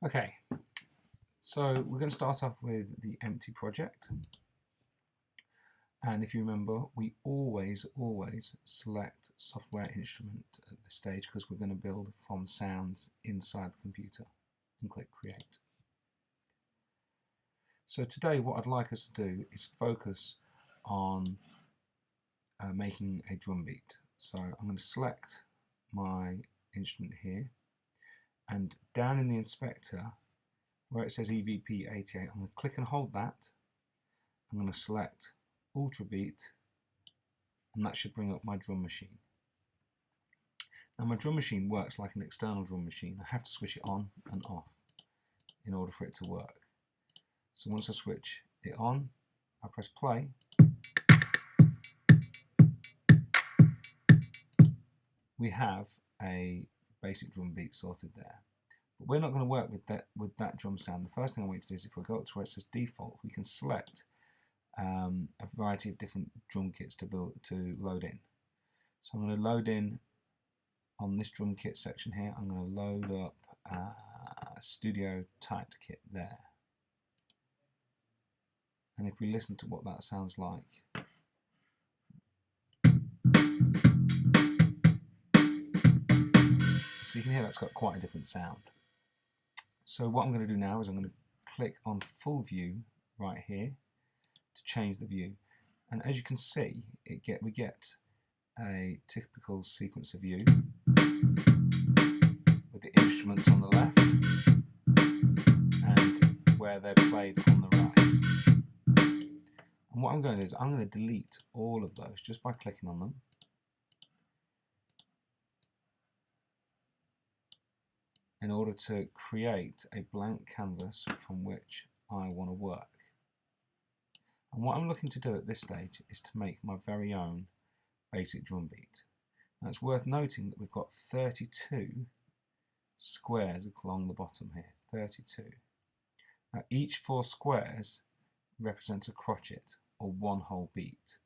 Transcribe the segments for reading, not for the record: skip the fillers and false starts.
Okay, so we're going to start off with the empty project. And if you remember, we always select software instrument at this stage because we're going to build from sounds inside the computer, and click create. So today what I'd like us to do is focus on making a drum beat. So I'm going to select my instrument here, and down in the inspector where it says EVP88, I'm going to click and hold that. I'm going to select Ultrabeat, and that should bring up my drum machine. Now my drum machine works like an external drum machine. I have to switch it on and off in order for it to work. So once I switch it on, I press play. We have a basic drum beat sorted there. But we're not going to work with that drum sound. The first thing I want you to do is, if we go up to where it says default, we can select a variety of different drum kits to load in. So I'm going to load in on this drum kit section here. I'm going to load up a studio typed kit there. And if we listen to what that sounds like, so you can hear that's got quite a different sound. So what I'm going to do now is I'm going to click on full view right here to change the view, and as you can see, we get a typical sequence of view with the instruments on the left and where they're played on the right. And what I'm going to do is I'm going to delete all of those just by clicking on them. In order to create a blank canvas from which I want to work. And what I'm looking to do at this stage is to make my very own basic drum beat. Now it's worth noting that we've got 32 squares along the bottom here, 32. Now each 4 squares represents a crotchet, or one whole beat.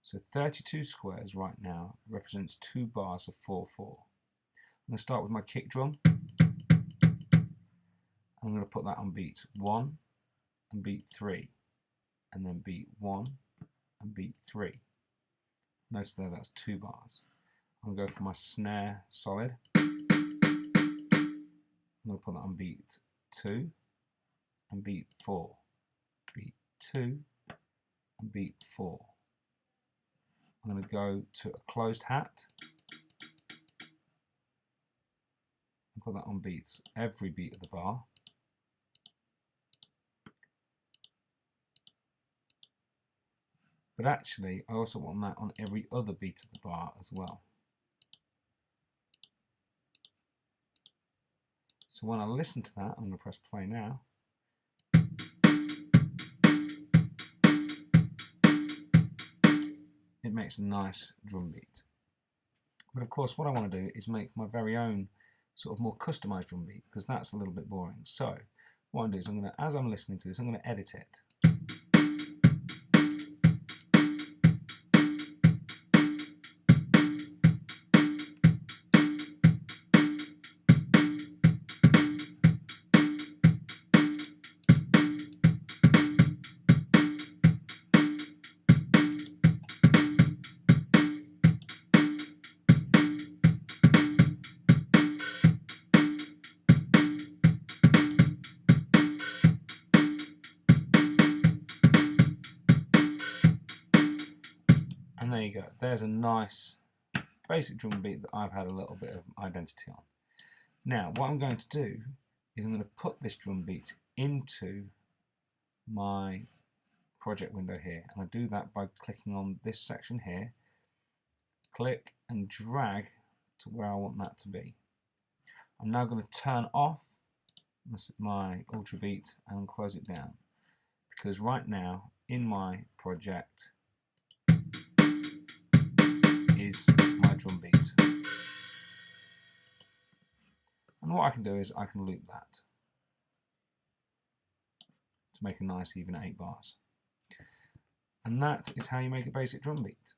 So 32 squares right now represents 2 bars of 4/4. I'm going to start with my kick drum. I'm going to put that on beat 1 and beat 3, and then beat 1 and beat 3. Notice there that's 2 bars. I'm going to go for my snare solid. I'm going to put that on beat 2 and beat 4, beat 2 and beat 4. I'm going to go to a closed hat and put that on beats every beat of the bar. But actually, I also want that on every other beat of the bar as well. So when I listen to that, I'm going to press play now. It makes a nice drum beat. But of course, what I want to do is make my very own sort of more customized drum beat, because that's a little bit boring. So what I'm going to do is, as I'm listening to this, I'm going to edit it. And there you go. There's a nice basic drum beat that I've had a little bit of identity on. Now, what I'm going to do is I'm going to put this drum beat into my project window here. And I do that by clicking on this section here, click and drag to where I want that to be. I'm now going to turn off my Ultrabeat and close it down, because right now in my project is my drum beat. And what I can do is I can loop that to make a nice even 8 bars. And that is how you make a basic drum beat.